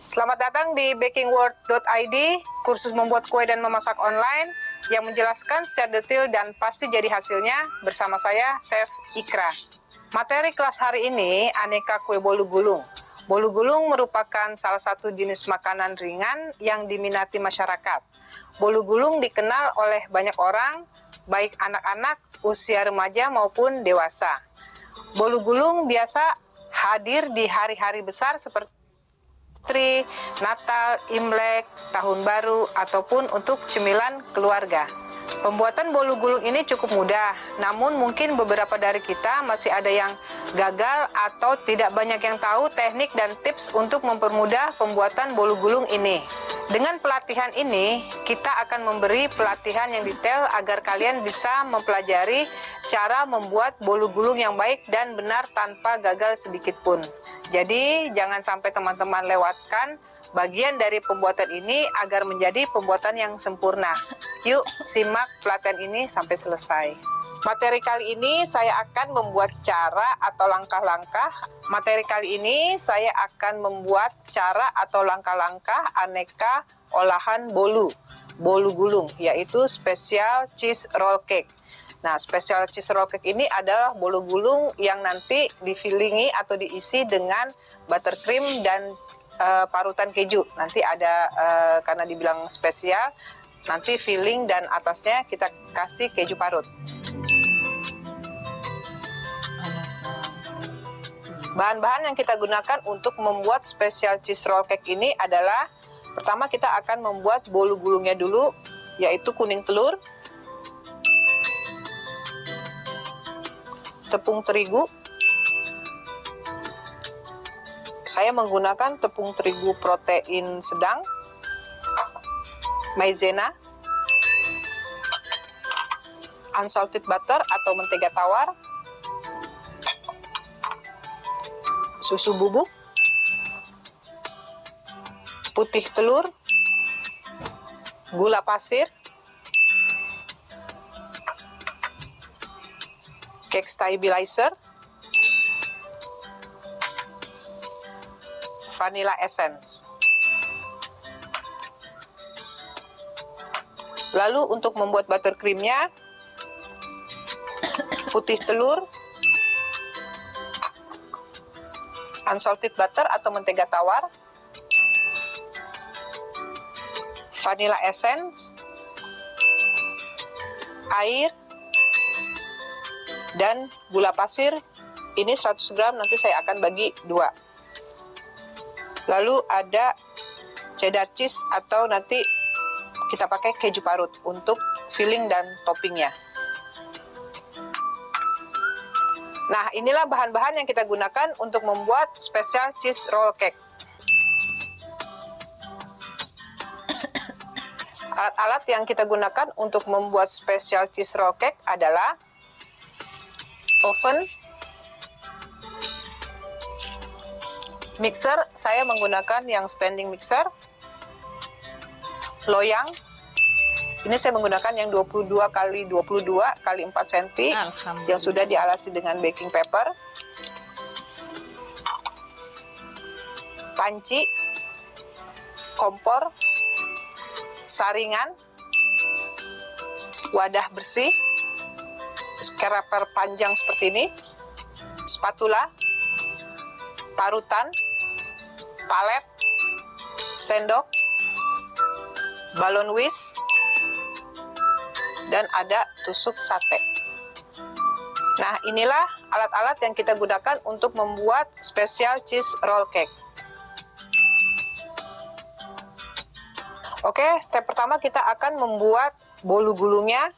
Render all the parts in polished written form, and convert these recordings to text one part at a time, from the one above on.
Selamat datang di bakingworld.id, kursus membuat kue dan memasak online yang menjelaskan secara detail dan pasti jadi hasilnya bersama saya, Chef Ikra. Materi kelas hari ini aneka kue bolu gulung. Bolu gulung merupakan salah satu jenis makanan ringan yang diminati masyarakat. Bolu gulung dikenal oleh banyak orang, baik anak-anak, usia remaja maupun dewasa. Bolu gulung biasa hadir di hari-hari besar seperti Natal, Imlek, Tahun Baru, ataupun untuk cemilan keluarga. Pembuatan bolu gulung ini cukup mudah, namun mungkin beberapa dari kita masih ada yang gagal atau tidak banyak yang tahu teknik dan tips untuk mempermudah pembuatan bolu gulung ini. Dengan pelatihan ini, kita akan memberi pelatihan yang detail agar kalian bisa mempelajari cara membuat bolu gulung yang baik dan benar tanpa gagal sedikit pun. Jadi, jangan sampai teman-teman lewatkan bagian dari pembuatan ini agar menjadi pembuatan yang sempurna. Yuk, simak pelatihan ini sampai selesai. Materi kali ini saya akan membuat cara atau langkah-langkah. Materi kali ini saya akan membuat cara atau langkah-langkah aneka olahan bolu gulung, yaitu special cheese roll cake. Nah, special cheese roll cake ini adalah bolu gulung yang nanti di-fillingi atau diisi dengan buttercream dan parutan keju. Nanti ada, karena dibilang spesial, nanti filling dan atasnya kita kasih keju parut. Bahan-bahan yang kita gunakan untuk membuat special cheese roll cake ini adalah, pertama kita akan membuat bolu gulungnya dulu, yaitu kuning telur, tepung terigu. Saya menggunakan tepung terigu protein sedang, maizena, unsalted butter atau mentega tawar, susu bubuk, putih telur, gula pasir, cake stabilizer, vanilla essence. Lalu untuk membuat buttercreamnya, putih telur, unsalted butter atau mentega tawar, vanilla essence, air, dan gula pasir. Ini 100 gram, nanti saya akan bagi 2. Lalu ada cheddar cheese atau nanti kita pakai keju parut untuk filling dan toppingnya. Nah, inilah bahan-bahan yang kita gunakan untuk membuat special cheese roll cake. Alat-alat yang kita gunakan untuk membuat special cheese roll cake adalah oven, mixer, saya menggunakan yang standing mixer, loyang, ini saya menggunakan yang 22 x 22 x 4 cm yang sudah dialasi dengan baking paper, panci, kompor, saringan, wadah bersih, scraper panjang seperti ini, spatula, parutan, palet, sendok, balon whisk, dan ada tusuk sate. Nah, inilah alat-alat yang kita gunakan untuk membuat special cheese roll cake. Oke, step pertama kita akan membuat bolu gulungnya.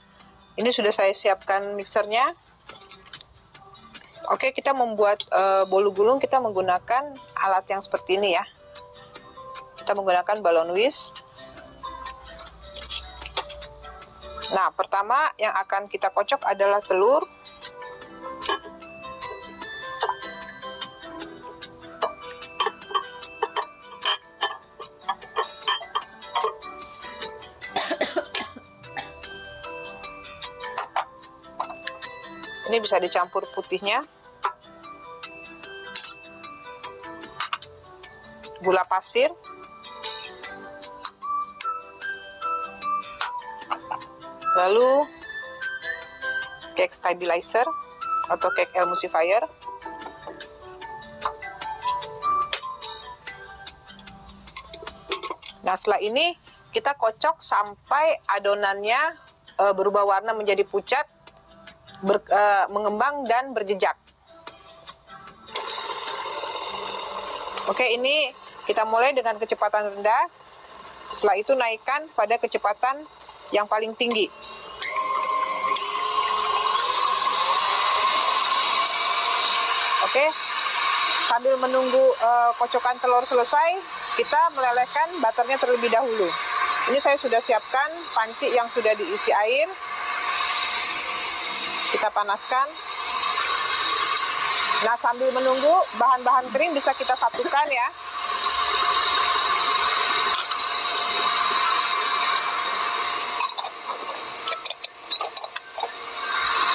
Ini sudah saya siapkan mixernya. Oke, kita membuat bolu gulung, kita menggunakan alat yang seperti ini ya. Kita menggunakan balon whisk. Nah, pertama yang akan kita kocok adalah telur. Ini bisa dicampur putihnya. Gula pasir. Lalu cake stabilizer atau cake emulsifier. Nah, setelah ini kita kocok sampai adonannya berubah warna menjadi pucat, mengembang dan berjejak. Oke, ini kita mulai dengan kecepatan rendah. Setelah itu naikkan pada kecepatan yang paling tinggi. Oke, sambil menunggu kocokan telur selesai, kita melelehkan butternya terlebih dahulu. Ini saya sudah siapkan panci yang sudah diisi air. Kita panaskan. Nah, sambil menunggu bahan-bahan kering bisa kita satukan ya.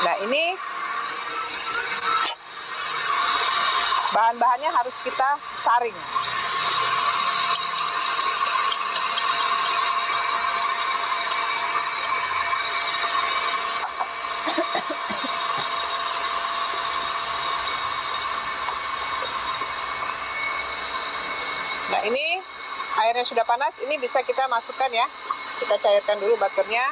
Nah, ini bahan-bahannya harus kita saring. Nah, ini airnya sudah panas, ini bisa kita masukkan ya. Kita cairkan dulu butternya.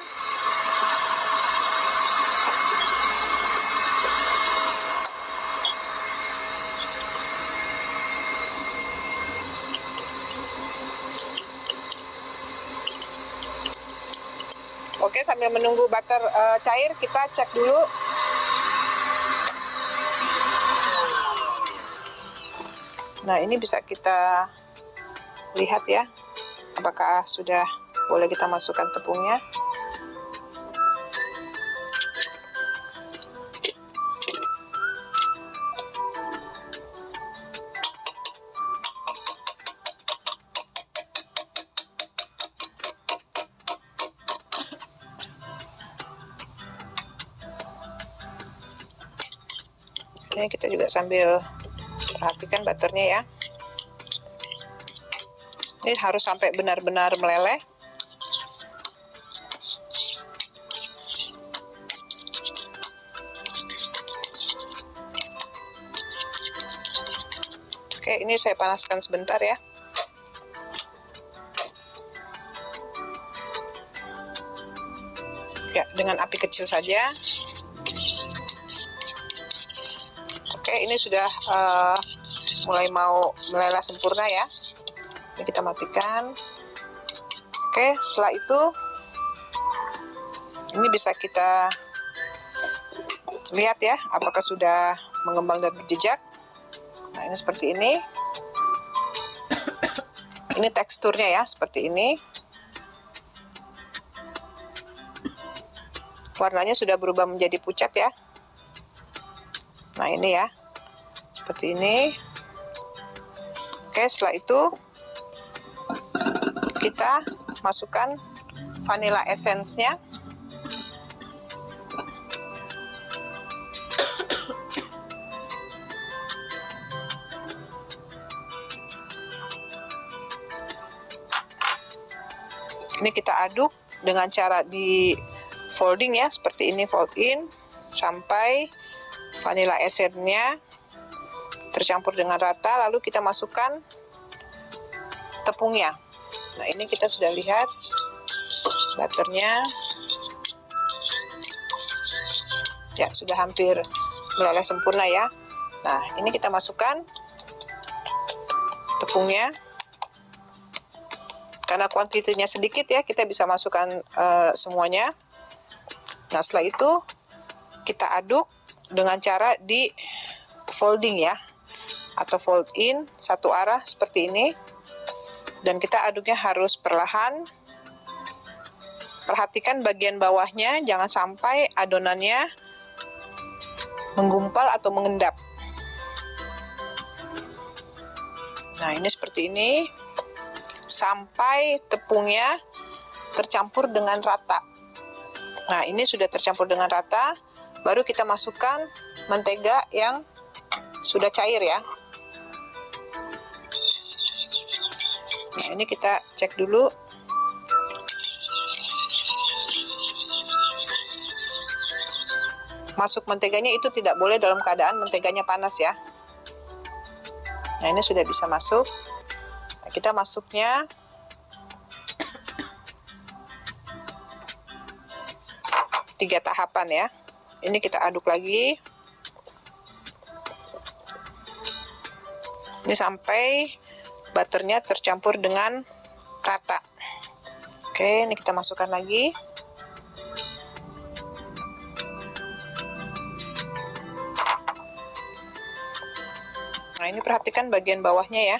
Oke, sambil menunggu butter cair, kita cek dulu. Nah, ini bisa kita lihat ya, apakah sudah boleh kita masukkan tepungnya. Ini kita juga sambil perhatikan butternya ya. Ini harus sampai benar-benar meleleh. Oke, ini saya panaskan sebentar ya. Ya, dengan api kecil saja. Oke, ini sudah mulai mau meleleh sempurna ya. Ini kita matikan. Oke, setelah itu ini bisa kita lihat ya, apakah sudah mengembang dan berjejak. Nah, ini seperti ini. Ini teksturnya ya, seperti ini. Warnanya sudah berubah menjadi pucat ya. Nah, ini ya, seperti ini. Oke, setelah itu kita masukkan vanilla essence-nya. Ini kita aduk dengan cara di folding ya, seperti ini, fold in sampai vanilla essence-nya tercampur dengan rata, lalu kita masukkan tepungnya. Nah, ini kita sudah lihat butternya ya, sudah hampir meleleh sempurna ya. Nah, ini kita masukkan tepungnya. Karena kuantitinya sedikit ya, kita bisa masukkan semuanya. Nah, setelah itu kita aduk dengan cara di folding ya, atau fold in satu arah seperti ini. Dan kita aduknya harus perlahan. Perhatikan bagian bawahnya, jangan sampai adonannya menggumpal atau mengendap. Nah, ini seperti ini. Sampai tepungnya tercampur dengan rata. Nah, ini sudah tercampur dengan rata. Baru kita masukkan mentega yang sudah cair ya. Nah, ini kita cek dulu. masuk menteganya itu tidak boleh dalam keadaan menteganya panas ya. Nah, ini sudah bisa masuk. Nah, kita masuknya tiga tahapan ya. Ini kita aduk lagi. Ini sampai butternya tercampur dengan rata. Oke, ini kita masukkan lagi. Nah, ini perhatikan bagian bawahnya ya.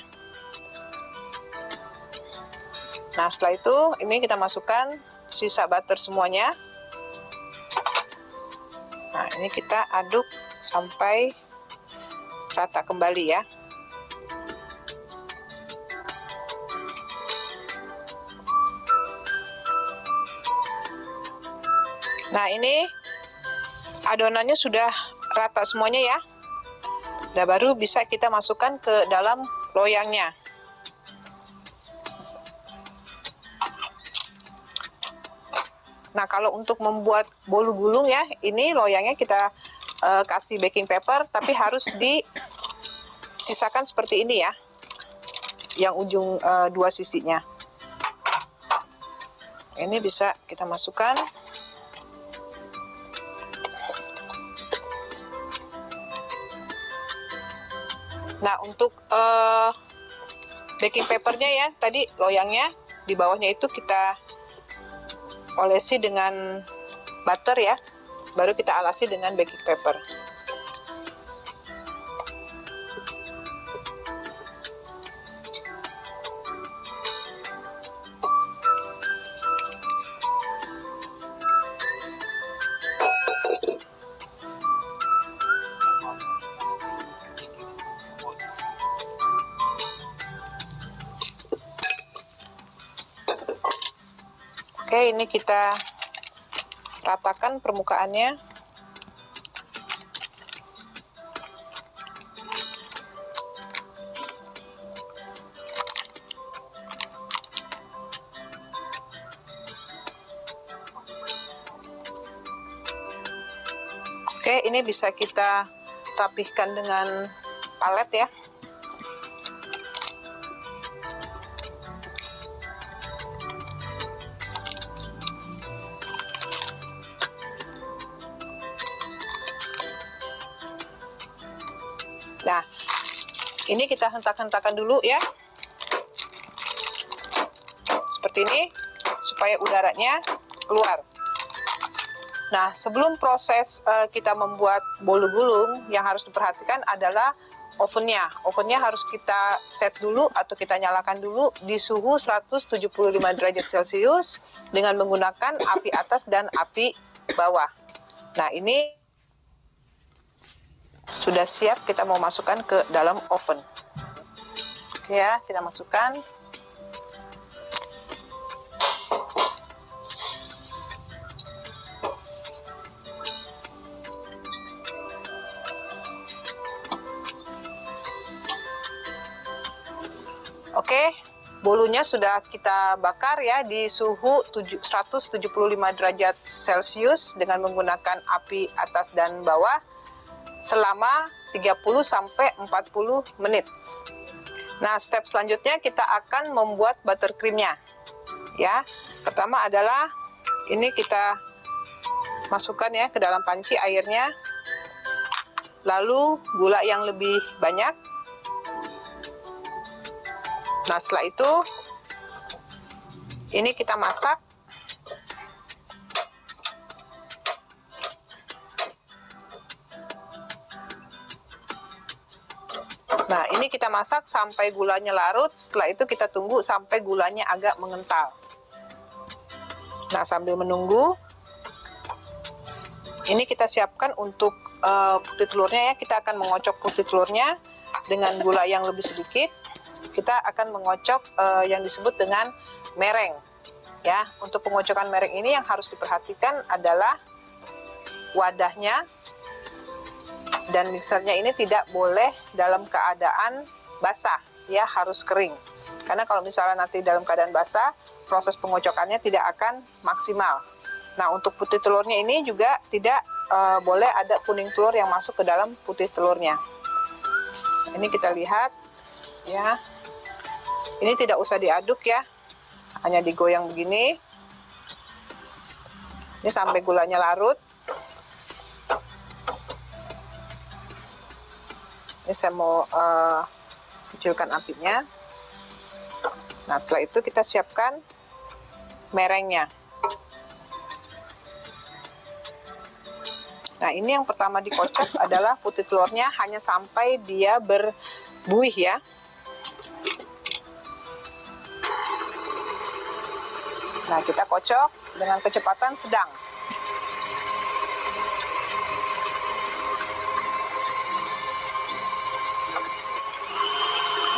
Nah, setelah itu ini kita masukkan sisa butter semuanya. Nah, ini kita aduk sampai rata kembali ya. Nah, ini adonannya sudah rata semuanya ya. Nah, baru bisa kita masukkan ke dalam loyangnya. Nah, kalau untuk membuat bolu gulung ya, ini loyangnya kita kasih baking paper, tapi harus disisakan seperti ini ya, yang ujung dua sisinya. Ini bisa kita masukkan. Nah, untuk baking papernya ya, tadi loyangnya di bawahnya itu kita olesi dengan butter ya, baru kita alasi dengan baking paper. Oke, ini kita ratakan permukaannya. Oke, ini bisa kita rapihkan dengan palet ya. Nah, ini kita hentak-hentakan dulu ya, seperti ini, supaya udaranya keluar. Nah, sebelum proses kita membuat bolu gulung, yang harus diperhatikan adalah ovennya. Ovennya harus kita set dulu atau kita nyalakan dulu di suhu 175 derajat Celcius dengan menggunakan api atas dan api bawah. Nah, ini sudah siap, kita mau masukkan ke dalam oven. Oke ya, kita masukkan. Oke, bolunya sudah kita bakar ya di suhu 175 derajat Celcius dengan menggunakan api atas dan bawah selama 30-40 menit. Nah, step selanjutnya kita akan membuat buttercreamnya. Ya, pertama adalah ini kita masukkan ya ke dalam panci airnya, lalu gula yang lebih banyak. Nah, setelah itu ini kita masak. Nah, ini kita masak sampai gulanya larut. Setelah itu kita tunggu sampai gulanya agak mengental. Nah, sambil menunggu, ini kita siapkan untuk putih telurnya ya. Kita akan mengocok putih telurnya dengan gula yang lebih sedikit. Kita akan mengocok yang disebut dengan mereng. Ya, untuk pengocokan mereng ini yang harus diperhatikan adalah wadahnya dan mixernya ini tidak boleh dalam keadaan basah, ya, harus kering. Karena kalau misalnya nanti dalam keadaan basah, proses pengocokannya tidak akan maksimal. Nah, untuk putih telurnya ini juga tidak boleh ada kuning telur yang masuk ke dalam putih telurnya. Ini kita lihat ya. Ini tidak usah diaduk ya, hanya digoyang begini. Ini sampai gulanya larut. Ini saya mau kecilkan apinya. Nah, setelah itu kita siapkan merengnya. Nah, ini yang pertama dikocok adalah putih telurnya, hanya sampai dia berbuih ya. Nah, kita kocok dengan kecepatan sedang.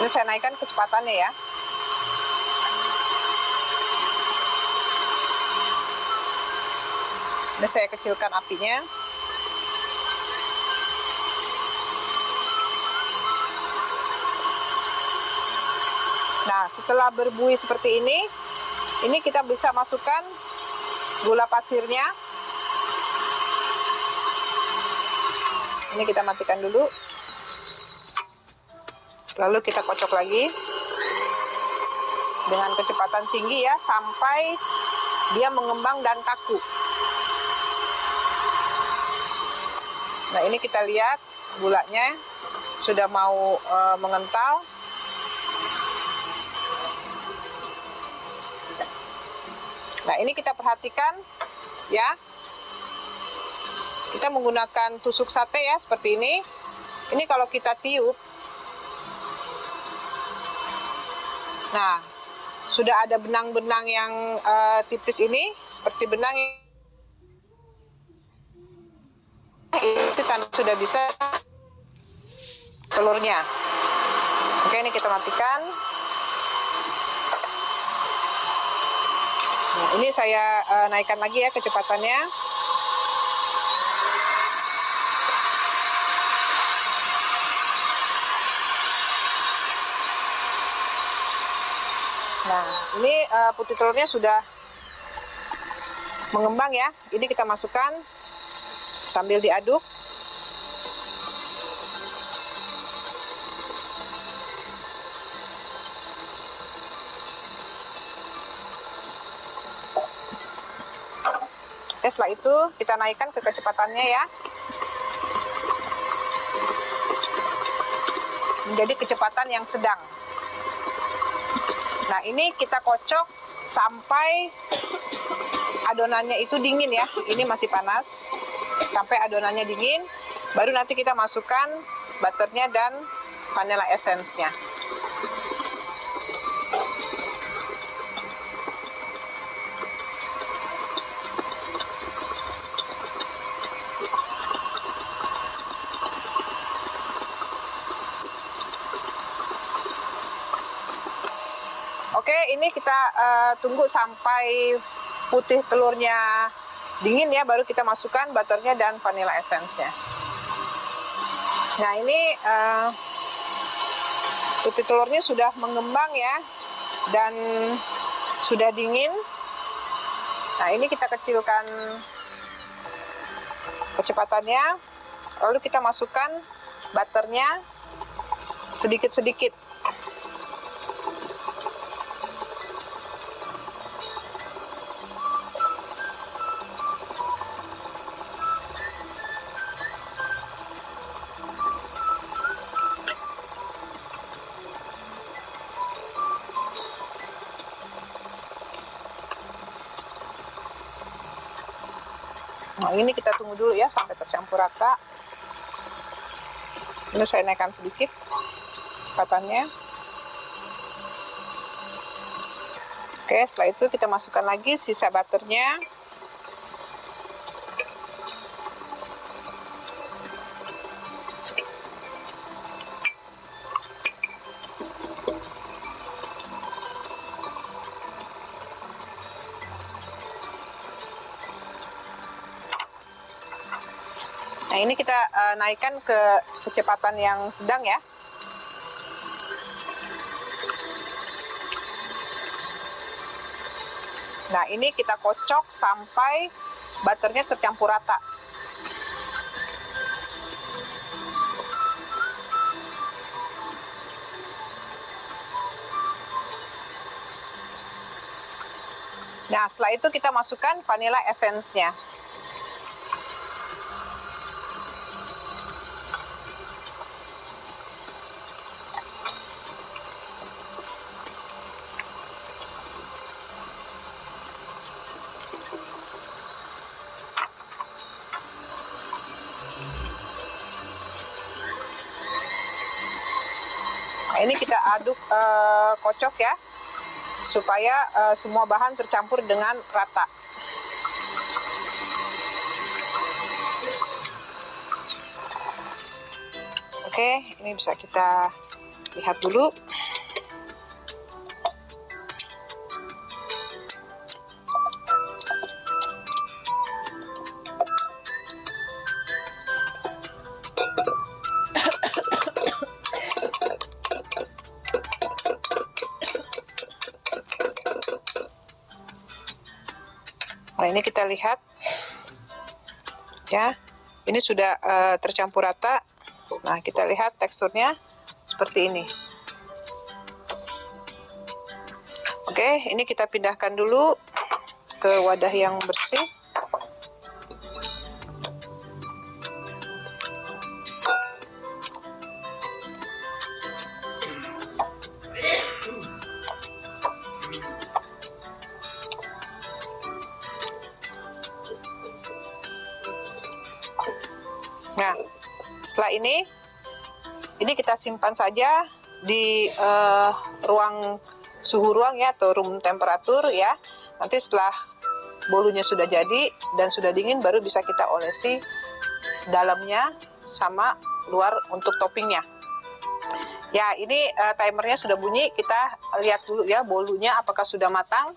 Ini saya naikkan kecepatannya ya. Ini saya kecilkan apinya. Nah, setelah berbuih seperti ini kita bisa masukkan gula pasirnya. Ini kita matikan dulu. Lalu kita kocok lagi dengan kecepatan tinggi ya, sampai dia mengembang dan kaku. Nah, ini kita lihat gulanya sudah mau mengental. Nah, ini kita perhatikan ya. Kita menggunakan tusuk sate ya, seperti ini. Ini kalau kita tiup, nah, sudah ada benang-benang yang tipis ini, seperti benang itu tanda sudah bisa telurnya. Oke, ini kita matikan. Nah, ini saya naikkan lagi ya kecepatannya. Nah, ini putih telurnya sudah mengembang ya. Ini kita masukkan sambil diaduk. Oke, setelah itu kita naikkan ke kecepatannya ya. Menjadi kecepatan yang sedang. Nah, ini kita kocok sampai adonannya itu dingin ya. Ini masih panas. Sampai adonannya dingin, baru nanti kita masukkan butternya dan vanilla essence-nya. Oke, ini kita tunggu sampai putih telurnya dingin ya, baru kita masukkan butternya dan vanilla essence-nya. Nah, ini putih telurnya sudah mengembang ya, dan sudah dingin. Nah, ini kita kecilkan kecepatannya, lalu kita masukkan butternya sedikit-sedikit. Nah, ini kita tunggu dulu ya sampai tercampur rata. Ini saya naikkan sedikit kecepatannya. Oke, setelah itu kita masukkan lagi sisa butternya. Nah, ini kita naikkan ke kecepatan yang sedang ya. Nah, ini kita kocok sampai butternya tercampur rata. Nah, setelah itu kita masukkan vanilla essence-nya. Nah, ini kita aduk kocok ya, supaya semua bahan tercampur dengan rata. Oke, ini bisa kita lihat dulu. Nah, ini kita lihat ya, ini sudah tercampur rata. Nah, kita lihat teksturnya seperti ini. Oke, ini kita pindahkan dulu ke wadah yang bersih. Nah, setelah ini kita simpan saja di ruang suhu ruang ya, atau room temperatur ya. Nanti setelah bolunya sudah jadi dan sudah dingin, baru bisa kita olesi dalamnya sama luar untuk toppingnya. Ya, ini timernya sudah bunyi. Kita lihat dulu ya bolunya apakah sudah matang.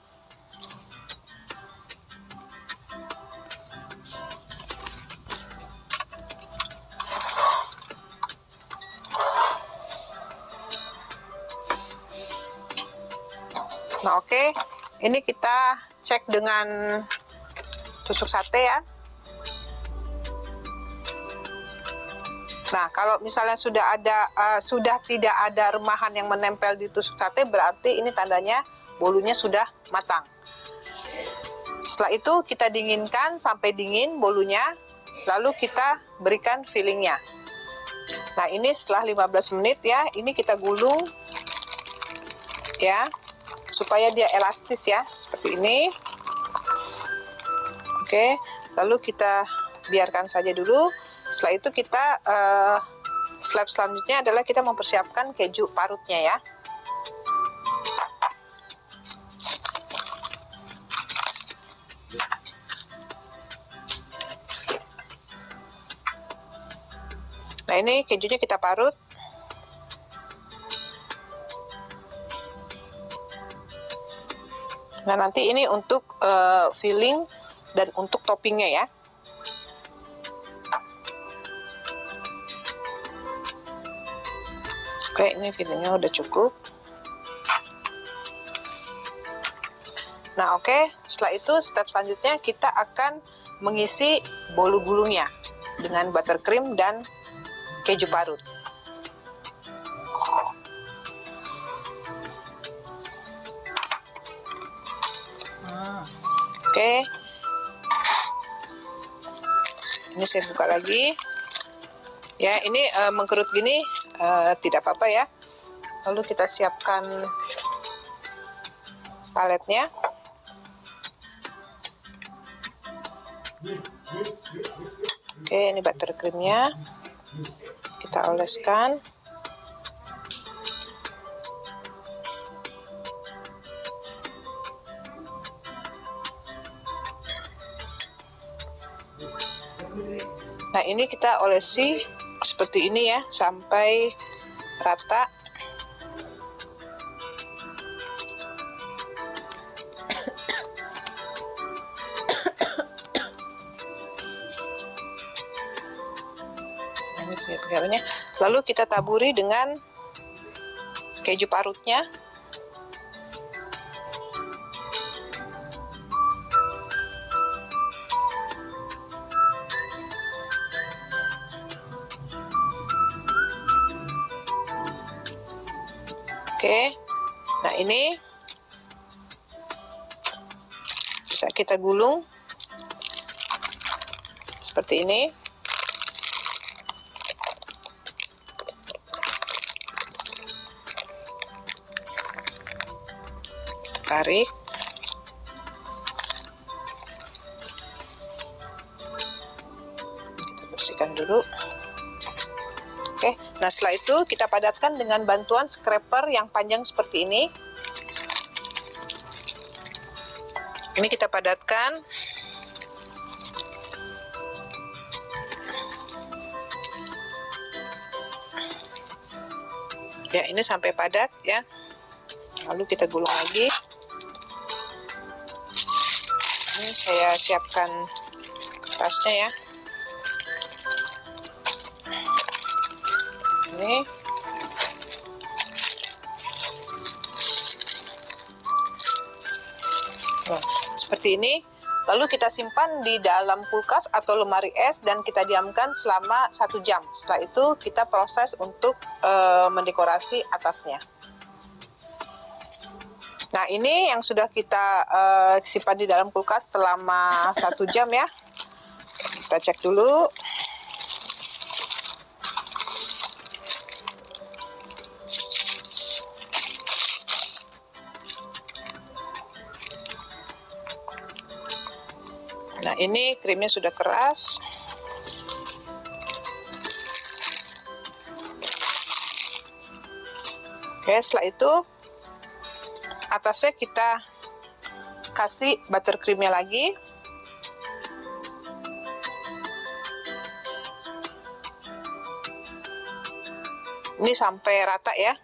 Nah, oke, ini kita cek dengan tusuk sate ya. Nah, kalau misalnya sudah tidak ada remahan yang menempel di tusuk sate, berarti ini tandanya bolunya sudah matang. Setelah itu kita dinginkan sampai dingin bolunya, lalu kita berikan fillingnya. Nah, ini setelah 15 menit ya, ini kita gulung ya, supaya dia elastis ya, seperti ini. Oke, lalu kita biarkan saja dulu. Setelah itu kita step selanjutnya adalah kita mempersiapkan keju parutnya ya. Nah, ini kejunya kita parut. Nah, nanti ini untuk filling dan untuk toppingnya ya. Oke, ini fillingnya udah cukup. Nah, oke, setelah itu step selanjutnya kita akan mengisi bolu gulungnya dengan buttercream dan keju parut. Oke, ini saya buka lagi ya. Ini mengkerut gini tidak apa-apa ya. Lalu kita siapkan paletnya. Oke, ini buttercreamnya kita oleskan. Nah, ini kita olesi seperti ini ya, sampai rata. Ini pegarannya. Lalu kita taburi dengan keju parutnya. Oke, nah ini Bisa kita gulung seperti ini. Tarik. Kita bersihkan dulu. Oke, nah setelah itu kita padatkan dengan bantuan scraper yang panjang seperti ini. Ini kita padatkan. Ya, ini sampai padat ya. Lalu kita gulung lagi. Ini saya siapkan kertasnya ya. Ini. Nah, seperti ini. Lalu kita simpan di dalam kulkas atau lemari es dan kita diamkan selama 1 jam. Setelah itu kita proses untuk mendekorasi atasnya. Nah, ini yang sudah kita simpan di dalam kulkas selama 1 jam ya. Kita cek dulu. Nah, ini krimnya sudah keras. Oke, setelah itu atasnya kita kasih buttercreamnya lagi. Ini sampai rata ya.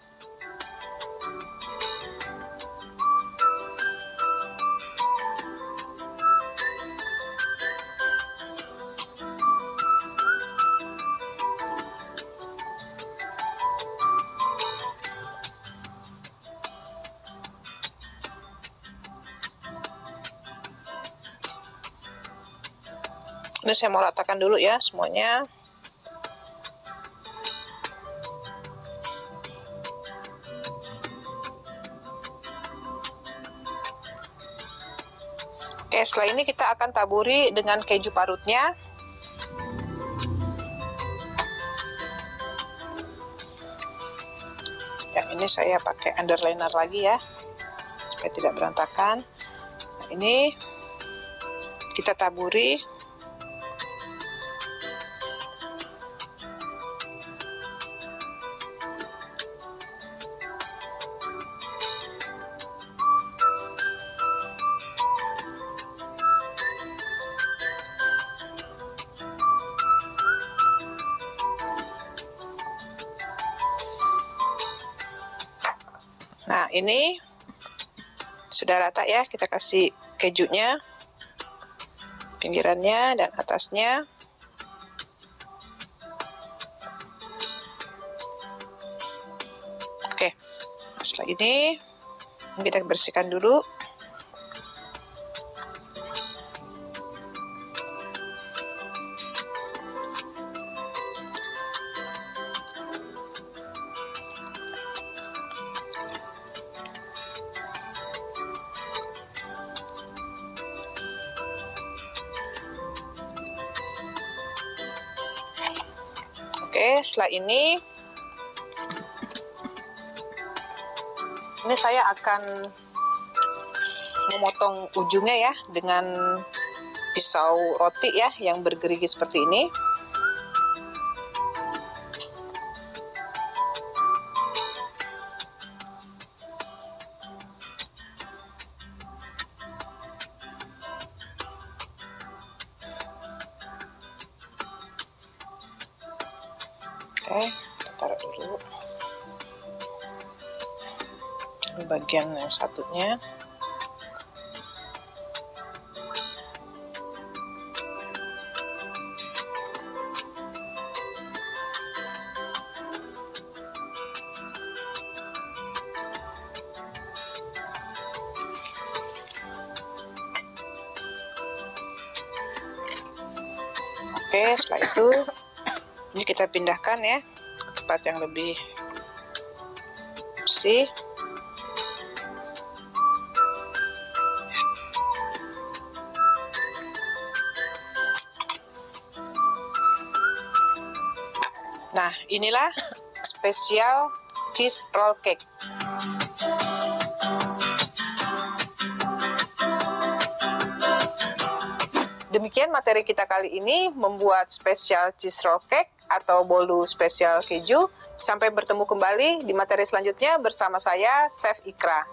Ini saya mau ratakan dulu ya semuanya. Oke, setelah ini kita akan taburi dengan keju parutnya. Ya, ini saya pakai underliner lagi ya, supaya tidak berantakan. Nah, ini kita taburi. Nah, ini sudah rata ya, kita kasih kejunya, pinggirannya dan atasnya. Oke, setelah ini kita bersihkan dulu. Oke, setelah ini saya akan memotong ujungnya ya dengan pisau roti ya yang bergerigi seperti ini. Oke, kita taruh dulu. Ini bagian yang satunya. Oke, setelah itu ini kita pindahkan ya ke tempat yang lebih bersih. Nah, inilah spesial cheese roll cake. Demikian materi kita kali ini membuat spesial cheese roll cake atau bolu spesial keju. Sampai bertemu kembali di materi selanjutnya bersama saya, Chef Ikra.